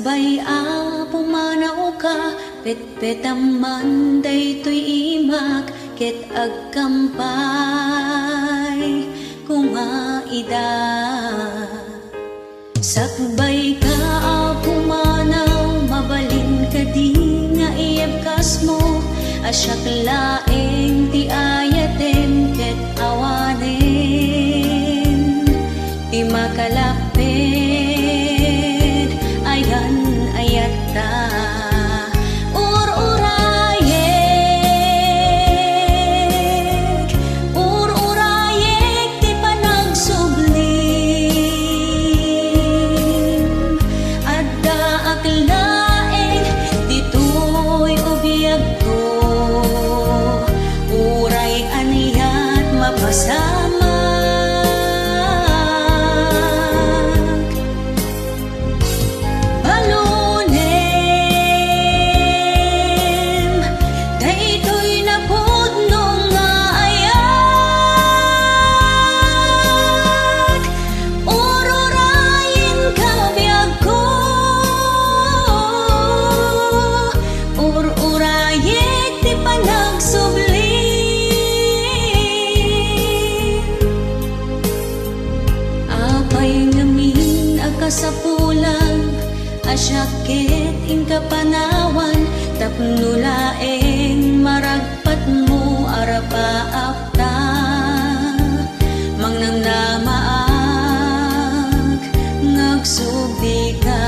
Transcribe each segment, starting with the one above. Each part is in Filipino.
Sakbay a pumanaw ka, petpetaman daytoy imak, ket agkampay kumaida. Sakbay ka a pumanaw, mabalin ka di nga iabkas mo, asyak laeng ti ayaten ket awanen, ti makalapit ayan ayata. Sa pulang asyakit ing kapanawan, tapno laeng maragpat mo arapaapta, mangnang namaag ngagsubli ka.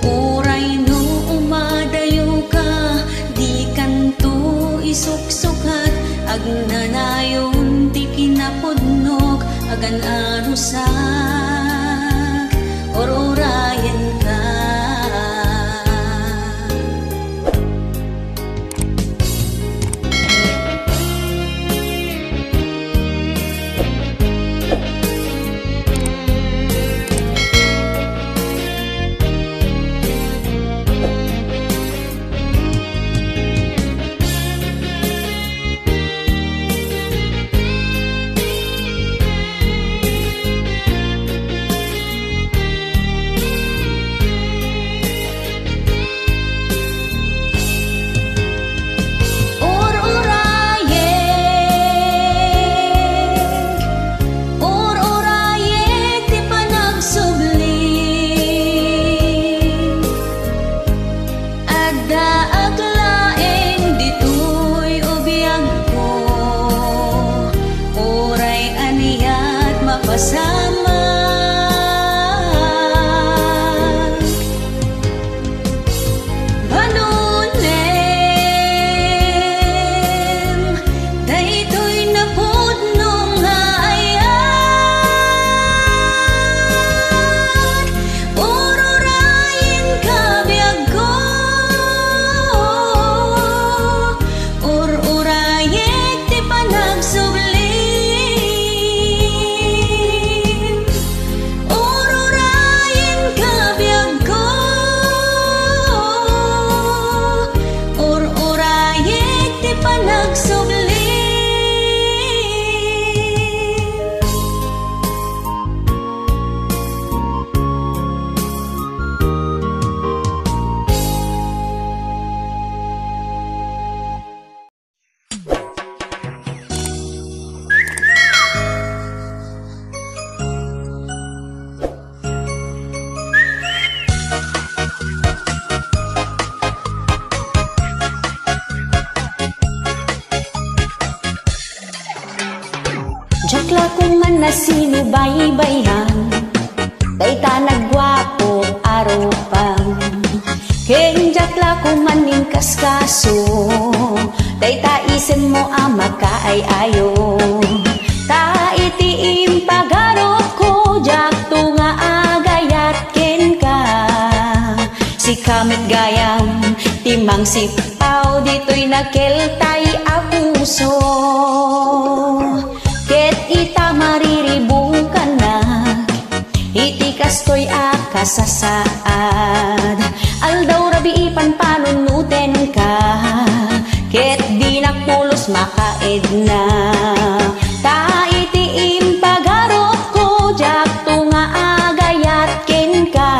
Uray no umadayo ka, di kanto isuksukat, agnanayon ti kinapudnog, agan arusak or-urayan ka. Jakla kung man na sinubaybayan, dayta nagwapo aropang. Ken jakla kung man ning kaskaso, dayta isen mo ama kaay ayo. Ta iti impagarop ko, jakto nga agayat ken ka. Si kamit gayam, timang sipaw, dito'y nakeltay apuso. Ket ita mariribong ka na, iti kastoy akasasaad. Aldaw rabi ipan panunuten ka, ket di nakpulos makaed na. Ta iti impagarot ko, jakto nga agayat ken ka.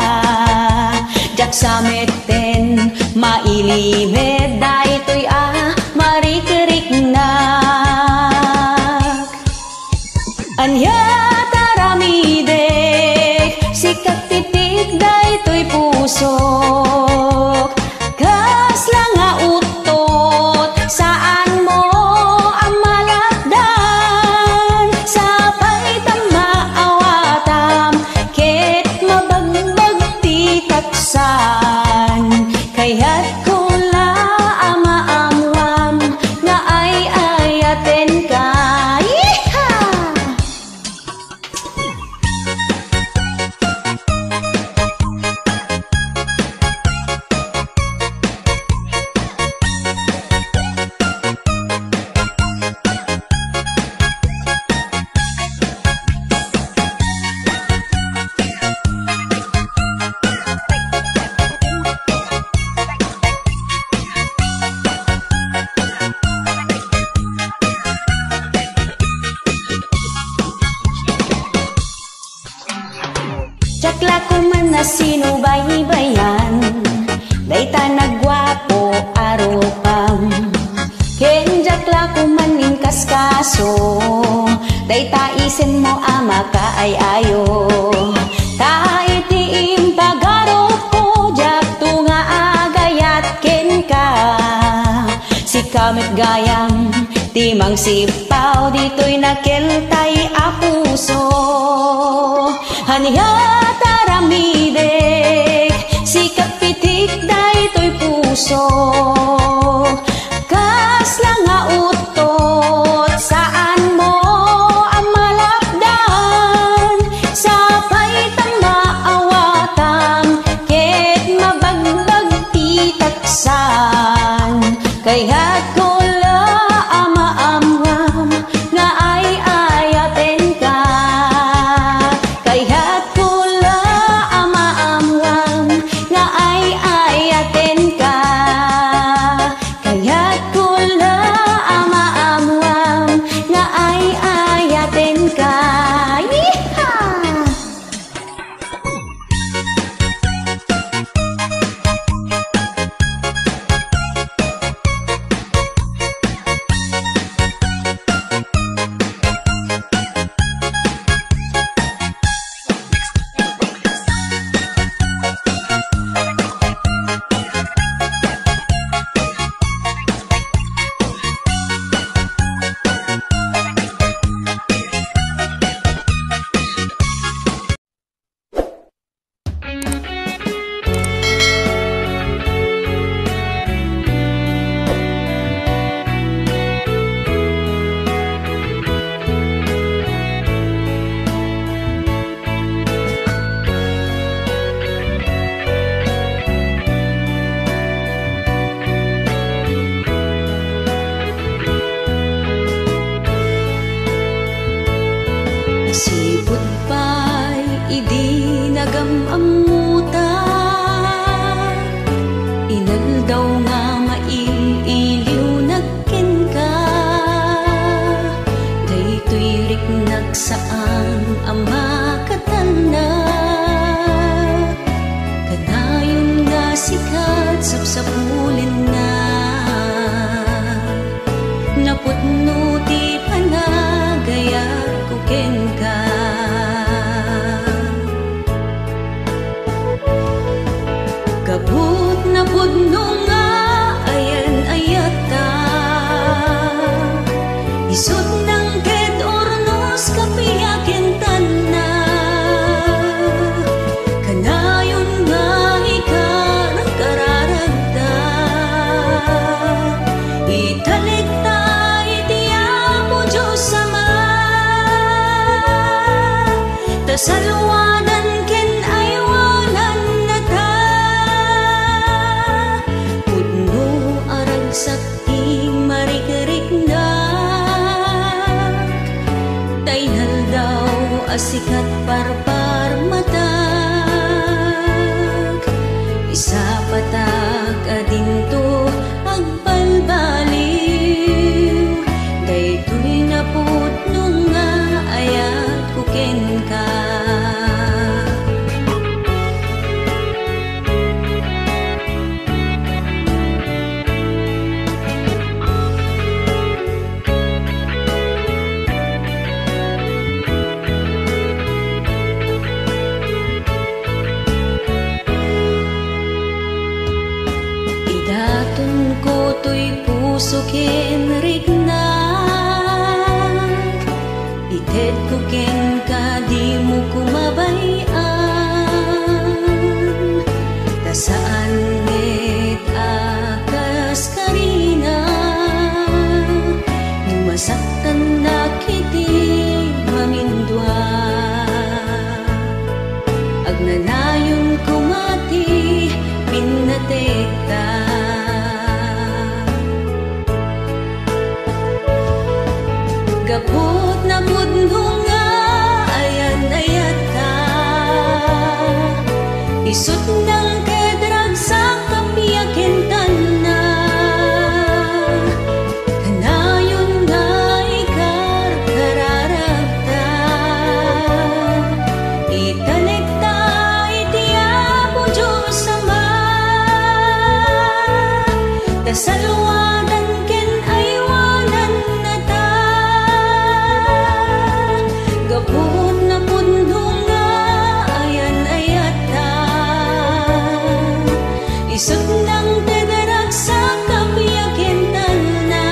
jakla ko man na sinubaybayan, dayta nagwapo aropam. Ken jakla ko man ning kaskaso, dayta isen mo ama ka ay ayo. Ta iti impagaro ko, jak tunga agayat ken ka. Si kamit gayam, timang sipaw, dito'y nakiltay a puso. Haniya taramidek, si kapitik dayto'y puso. Kas lang nga utot, saan mo ang malakdan? Sapay tang maawatan, ket mabagbag titaksan. Kaya't ko la amaamwam, nga ay ayaten ka. Kaya't ko la amaamwam, nga ay ayaten ka. Kaya't ko la amaamwam, nga ay ayaten ka. Yeehaw! Sipot pa'y idi nagamamuta, inaldaw nga maililiw nagken ka. Dayto'y riknag saan ang makatanda, kanayon nga sikat sapsapulin na. Naputno ti panagaya ken ka. Kaput na pudno nga ayan ayata, isot ng ket ornos kapiyaken tanna. Kanayon nga ikaw ang kararagda, italikta iti Apo Diyos Ama. Tasalwanan ken aywanan na ta, pudno aragsak ing marikiriknak. Tainal daw asikat parpar matag, isa patag adinto agbalbaliw. Dayto'y naputno nga ayat ko ken ka. Idaton ko to'y puso ken rignak, ited ko ken ka di mo kumabayan. Ta saan met akas karina, numasaktan na kiti mamindwa. Agnanayon kumati pinatekta, gapot na pudno nga ayan ayat ka. Isut ng kedrag sa kapiyaken tanna, kanayon nga ikar kararagta. Itanekta isot ng tadarak sa kapiyakintan na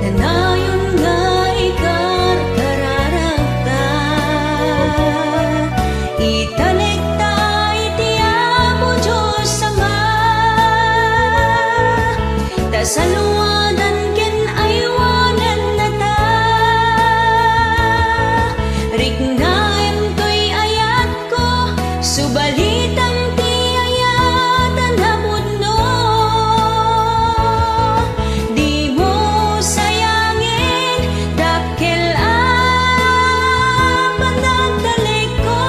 kanayon nga ikar kararagta italikta itiamo Diyos Ama tasaluwanan ken aywanan na ta rignaem to'y ayat ko subalitang ti ayatan hapudno di mo sayangin dakkel panagdalik ko.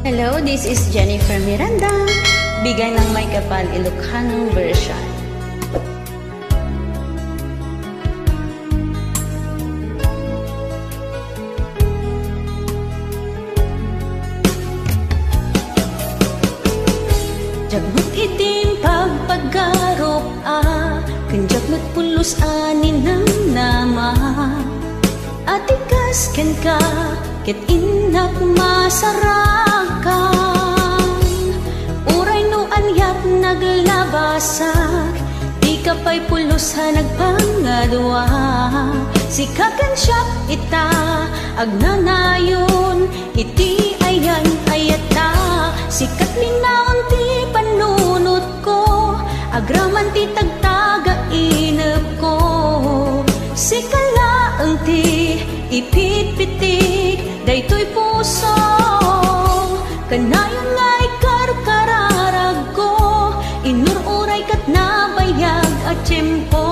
Hello, this is Jennifer Miranda. Bigay ng May Kapal Ilocano version. Jagmut itim pagpaggarop kanjak nagpulos anin ng nama atikas ken ka ket inak masarakan uray no anyat naglabasak di ka pa'y pulos ha nagpangadwa sikakan siya ita agnanayon iti ayan ayata sikat linaon ti panunot ko agraman ti tagtaga inep ko sikalaang ti ipitpitik daytoy puso kanayon nga ikarkararag ko inururay kat nabayag at tiyempo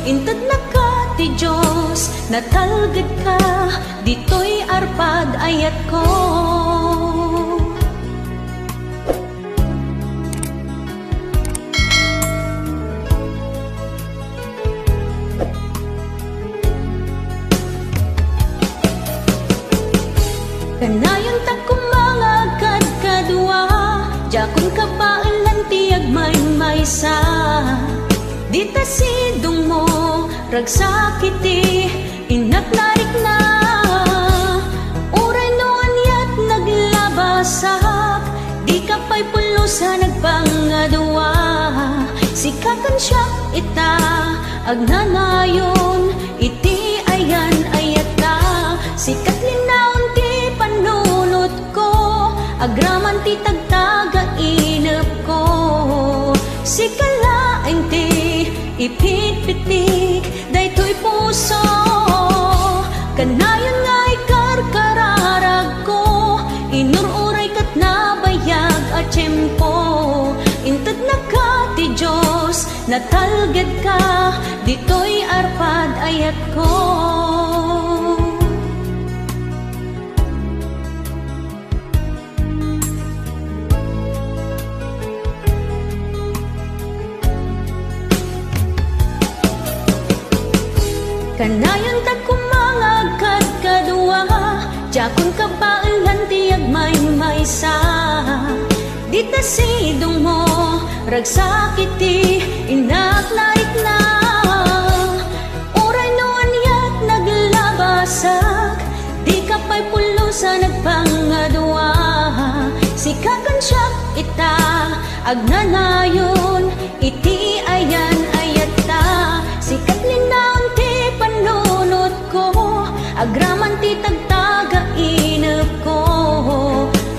inted na ka ti Diyos natalged ka ditoy arpad ayat ko. Kanayon ta kumangagad kadua jakon kapailan ti agmaymaysa dita sidong mo ragsakiti inak narik na uray no anyat naglabasak di ka pa'y pulusa nagpangadua sikakan siya ita agnanayon iti ayan ayata sikat linaon ti panunot ko agraman ti tagtaga inep ko sikalaeng ti ipitpitik daytoy puso kanayon nga ikarkararag ko inururay kat nabayag at tiyempo inted na ka ti Diyos natalged ka ditoy arpad ayat ko. Kanayon ta kumangagad kadua jakon kapailan ti agmaymaysa dita sidong mo ragsakiti inak narik na uray no anyat naglabasak di ka pa'y pulusa nagpangadua sikakan siya ita agnanayon iti ayan ayata sikat linaon ti panunot ko agraman ti tagtaga inep ko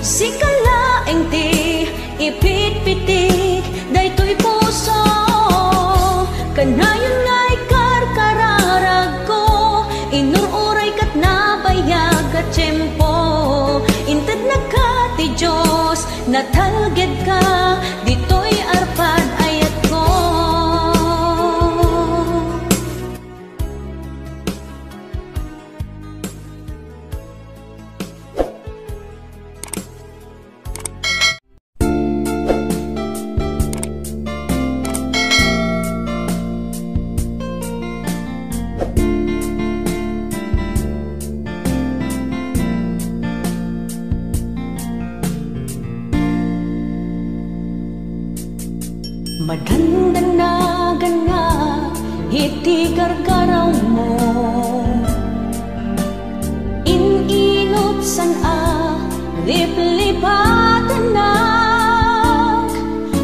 sikalaeng ti ipitpitik daytoy puso kanayon nga ikarkararag ko inururay kat nabayag at tiyempo inted na ka ti Diyos natalged ka ditoy arpad ayat ko. Madandanagan na iti gargaraw mo, inot san liplipatan na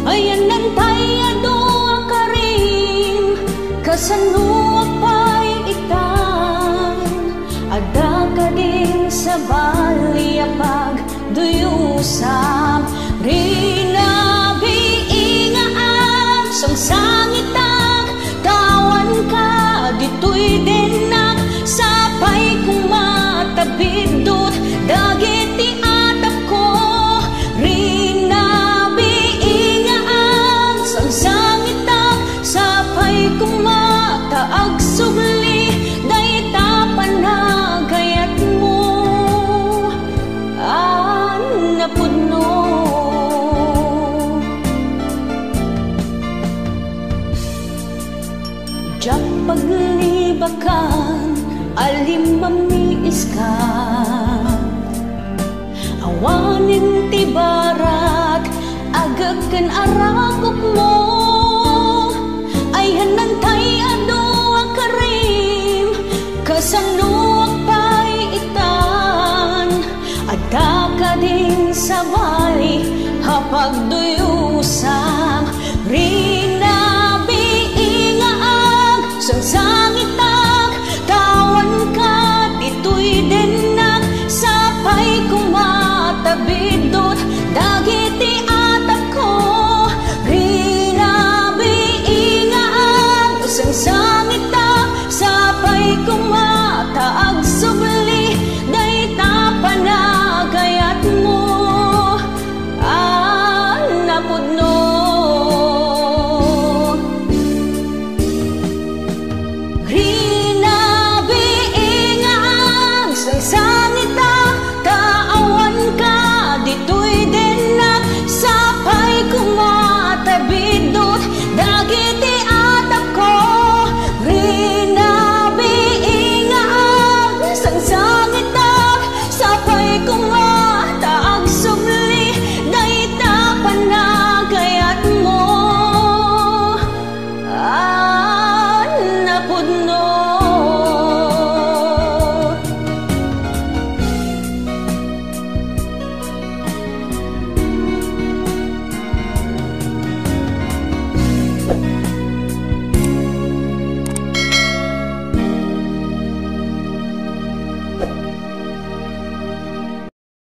ayan nantayado karim kasano pa'y itan ada ka din sa baliyapag duyusam rinabiingaak sang sangitag tawan ka dito'y denak sapay kung matabidot dagiti atap ko rinabiingaak sang sangitag sapay kung mataag sugli dayta panagayat mo napudno diyak paglibakan alim mamiis ka awanin ti barak agak ken aragop mo